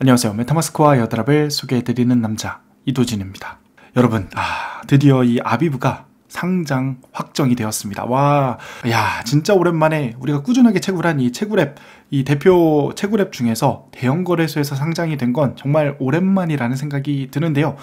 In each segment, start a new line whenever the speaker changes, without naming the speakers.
안녕하세요. 메타마스크와 에어드랍을 소개해드리는 남자 이도진입니다. 여러분, 드디어 이 아비브가 상장 확정이 되었습니다. 와, 야, 진짜 오랜만에 우리가 꾸준하게 채굴한 이 채굴앱, 이 대표 채굴앱 중에서 대형 거래소에서 상장이 된 건 정말 오랜만이라는 생각이 드는데요.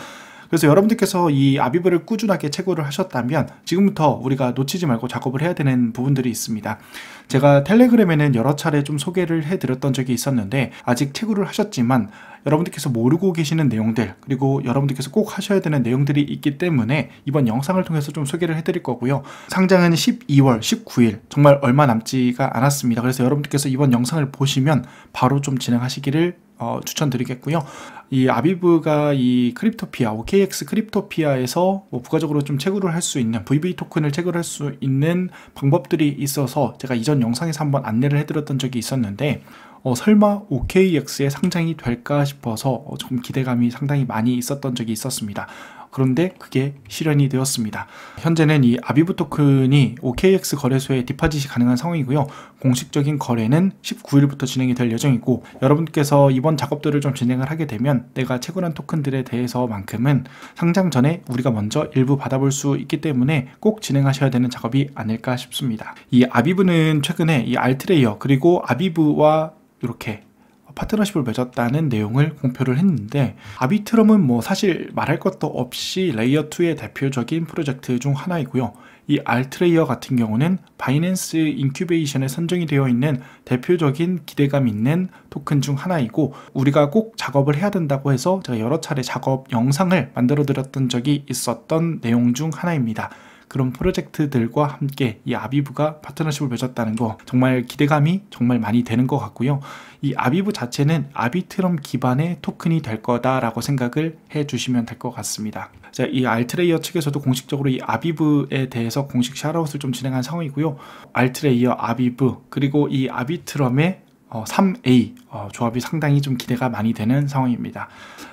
그래서 여러분들께서 이 아비브를 꾸준하게 채굴을 하셨다면 지금부터 우리가 놓치지 말고 작업을 해야 되는 부분들이 있습니다. 제가 텔레그램에는 여러 차례 좀 소개를 해드렸던 적이 있었는데 아직 채굴을 하셨지만 여러분들께서 모르고 계시는 내용들, 그리고 여러분들께서 꼭 하셔야 되는 내용들이 있기 때문에 이번 영상을 통해서 좀 소개를 해드릴 거고요. 상장은 12월 19일, 정말 얼마 남지가 않았습니다. 그래서 여러분들께서 이번 영상을 보시면 바로 좀 진행하시기를 추천드리겠고요. 이 아비브가 이 크립토피아, OKX 크립토피아에서 부가적으로 좀 채굴을 할 수 있는 VV 토큰을 채굴할 수 있는 방법들이 있어서 제가 이전 영상에서 한번 안내를 해드렸던 적이 있었는데 설마 OKX에 상장이 될까 싶어서 좀 기대감이 상당히 많이 있었던 적이 있었습니다. 그런데 그게 실현이 되었습니다. 현재는 이 아비브 토큰이 OKX 거래소에 디파짓이 가능한 상황이고요. 공식적인 거래는 19일부터 진행이 될 예정이고, 여러분께서 이번 작업들을 좀 진행을 하게 되면 내가 채굴한 토큰들에 대해서만큼은 상장 전에 우리가 먼저 일부 받아볼 수 있기 때문에 꼭 진행하셔야 되는 작업이 아닐까 싶습니다. 이 아비브는 최근에 이 알트레이어 그리고 아비브와 이렇게 파트너십을 맺었다는 내용을 공표를 했는데, 아비트럼은 뭐 사실 말할 것도 없이 레이어2의 대표적인 프로젝트 중 하나이고요. 이 알트레이어 같은 경우는 바이낸스 인큐베이션에 선정이 되어 있는 대표적인 기대감 있는 토큰 중 하나이고, 우리가 꼭 작업을 해야 된다고 해서 제가 여러 차례 작업 영상을 만들어 드렸던 적이 있었던 내용 중 하나입니다. 그런 프로젝트들과 함께 이 아비브가 파트너십을 맺었다는 거 정말 기대감이 정말 많이 되는 것 같고요. 이 아비브 자체는 아비트럼 기반의 토큰이 될 거다라고 생각을 해주시면 될 것 같습니다. 자, 이 알트레이어 측에서도 공식적으로 이 아비브에 대해서 공식 샤라웃을 좀 진행한 상황이고요. 알트레이어, 아비브, 그리고 이 아비트럼의 3A 조합이 상당히 좀 기대가 많이 되는 상황입니다.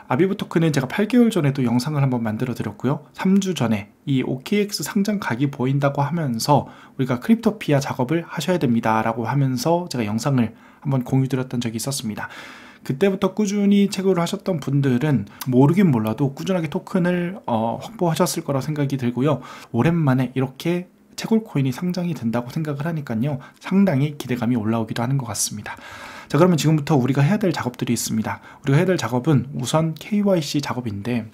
아비브 토큰은 제가 8개월 전에도 영상을 한번 만들어 드렸고요. 3주 전에 이 OKX 상장 각이 보인다고 하면서 우리가 크립토피아 작업을 하셔야 됩니다 라고 하면서 제가 영상을 한번 공유 드렸던 적이 있었습니다. 그때부터 꾸준히 채굴을 하셨던 분들은 모르긴 몰라도 꾸준하게 토큰을 확보하셨을 거라 생각이 들고요. 오랜만에 이렇게 채굴 코인이 상장이 된다고 생각을 하니까요, 상당히 기대감이 올라오기도 하는 것 같습니다. 자, 그러면 지금부터 우리가 해야 될 작업들이 있습니다. 우리가 해야 될 작업은 우선 KYC 작업인데,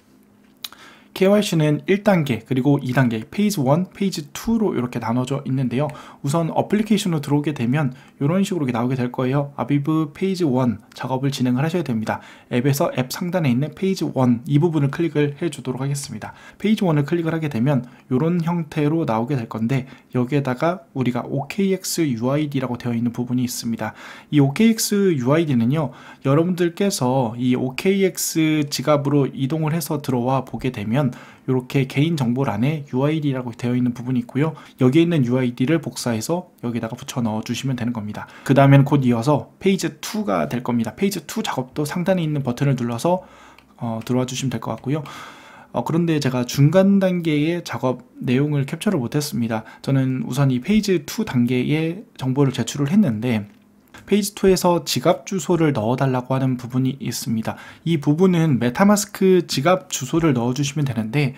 KYC는 1단계 그리고 2단계 페이즈 1, 페이즈 2로 이렇게 나눠져 있는데요. 우선 어플리케이션으로 들어오게 되면 이런 식으로 나오게 될 거예요. 아비브 페이즈 1 작업을 진행을 하셔야 됩니다. 앱에서 앱 상단에 있는 페이지 1 이 부분을 클릭을 해 주도록 하겠습니다. 페이지 1을 클릭을 하게 되면 이런 형태로 나오게 될 건데, 여기에다가 우리가 OKX UID라고 되어 있는 부분이 있습니다. 이 OKX UID는요, 여러분들께서 이 OKX 지갑으로 이동을 해서 들어와 보게 되면 이렇게 개인정보란에 UID라고 되어 있는 부분이 있고요. 여기에 있는 UID를 복사해서 여기다가 붙여 넣어 주시면 되는 겁니다. 그 다음엔 곧 이어서 페이지 2가 될 겁니다. 페이지 2 작업도 상단에 있는 버튼을 눌러서 들어와 주시면 될 것 같고요. 그런데 제가 중간 단계의 작업 내용을 캡처를 못했습니다. 저는 우선 이 페이지 2 단계의 정보를 제출을 했는데, 페이지 2에서 지갑 주소를 넣어달라고 하는 부분이 있습니다. 이 부분은 메타마스크 지갑 주소를 넣어주시면 되는데,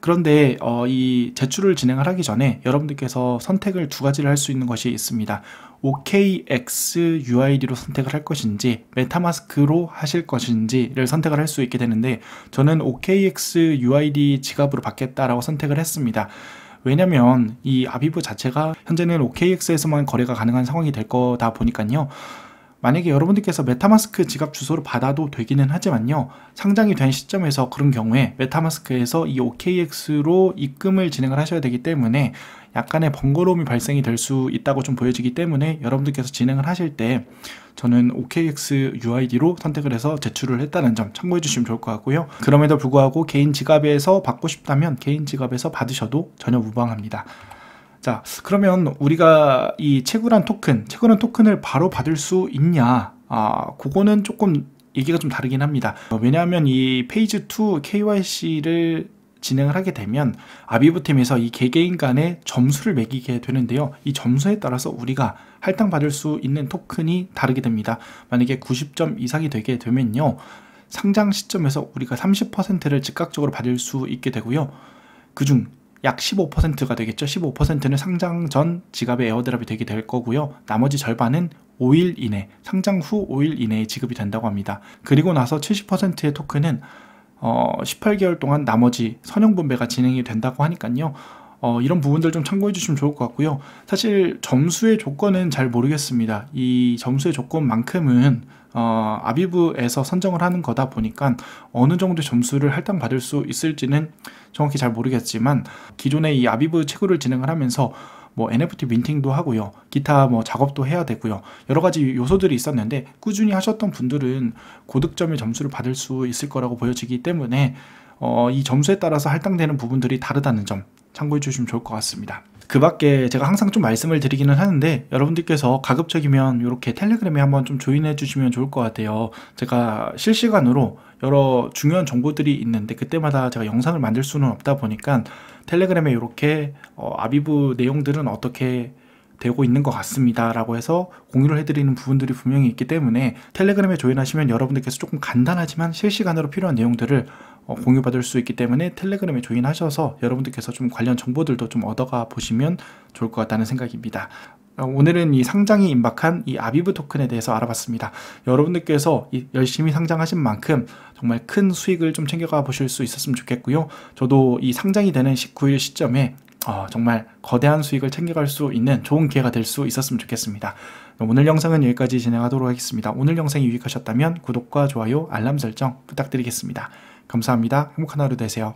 그런데 이 제출을 진행을 하기 전에 여러분들께서 선택을 두 가지를 할 수 있는 것이 있습니다. OKX UID로 선택을 할 것인지 메타마스크로 하실 것인지를 선택을 할 수 있게 되는데, 저는 OKX UID 지갑으로 받겠다라고 선택을 했습니다. 왜냐면 이 아비브 자체가 현재는 OKX에서만 거래가 가능한 상황이 될 거다 보니까요. 만약에 여러분들께서 메타마스크 지갑 주소를 받아도 되기는 하지만요, 상장이 된 시점에서 그런 경우에 메타마스크에서 이 OKX로 입금을 진행을 하셔야 되기 때문에 약간의 번거로움이 발생이 될 수 있다고 좀 보여지기 때문에, 여러분들께서 진행을 하실 때 저는 OKX UID로 선택을 해서 제출을 했다는 점 참고해 주시면 좋을 것 같고요. 그럼에도 불구하고 개인 지갑에서 받고 싶다면 개인 지갑에서 받으셔도 전혀 무방합니다. 자, 그러면 우리가 이 채굴한 토큰을 바로 받을 수 있냐? 그거는 조금 얘기가 좀 다르긴 합니다. 왜냐하면 이 페이지 2 KYC를 진행을 하게 되면 아비브팀에서 이 개개인 간의 점수를 매기게 되는데요. 이 점수에 따라서 우리가 할당받을 수 있는 토큰이 다르게 됩니다. 만약에 90점 이상이 되게 되면요, 상장 시점에서 우리가 30%를 즉각적으로 받을 수 있게 되고요. 그중 약 15%가 되겠죠. 15%는 상장 전 지갑에 에어드랍이 되게 될 거고요. 나머지 절반은 5일 이내, 상장 후 5일 이내에 지급이 된다고 합니다. 그리고 나서 70%의 토큰은 18개월 동안 나머지 선형 분배가 진행이 된다고 하니까요. 이런 부분들 좀 참고해 주시면 좋을 것 같고요. 사실 점수의 조건은 잘 모르겠습니다. 이 점수의 조건만큼은 아비브에서 선정을 하는 거다 보니까 어느 정도 점수를 할당받을 수 있을지는 정확히 잘 모르겠지만, 기존에 이 아비브 채굴을 진행을 하면서 뭐 NFT 민팅도 하고요, 기타 뭐 작업도 해야 되고요, 여러 가지 요소들이 있었는데 꾸준히 하셨던 분들은 고득점의 점수를 받을 수 있을 거라고 보여지기 때문에 이 점수에 따라서 할당되는 부분들이 다르다는 점 참고해 주시면 좋을 것 같습니다. 그 밖에 제가 항상 좀 말씀을 드리기는 하는데, 여러분들께서 가급적이면 이렇게 텔레그램에 한번 좀 조인해 주시면 좋을 것 같아요. 제가 실시간으로 여러 중요한 정보들이 있는데 그때마다 제가 영상을 만들 수는 없다 보니까 텔레그램에 이렇게 아비브 내용들은 어떻게 되고 있는 것 같습니다 라고 해서 공유를 해드리는 부분들이 분명히 있기 때문에, 텔레그램에 조인하시면 여러분들께서 조금 간단하지만 실시간으로 필요한 내용들을 공유받을 수 있기 때문에 텔레그램에 조인하셔서 여러분들께서 좀 관련 정보들도 좀 얻어가 보시면 좋을 것 같다는 생각입니다. 오늘은 이 상장이 임박한 이 아비브 토큰에 대해서 알아봤습니다. 여러분들께서 열심히 상장하신 만큼 정말 큰 수익을 좀 챙겨가 보실 수 있었으면 좋겠고요. 저도 이 상장이 되는 19일 시점에 정말 거대한 수익을 챙겨갈 수 있는 좋은 기회가 될 수 있었으면 좋겠습니다. 오늘 영상은 여기까지 진행하도록 하겠습니다. 오늘 영상이 유익하셨다면 구독과 좋아요, 알람 설정 부탁드리겠습니다. 감사합니다. 행복한 하루 되세요.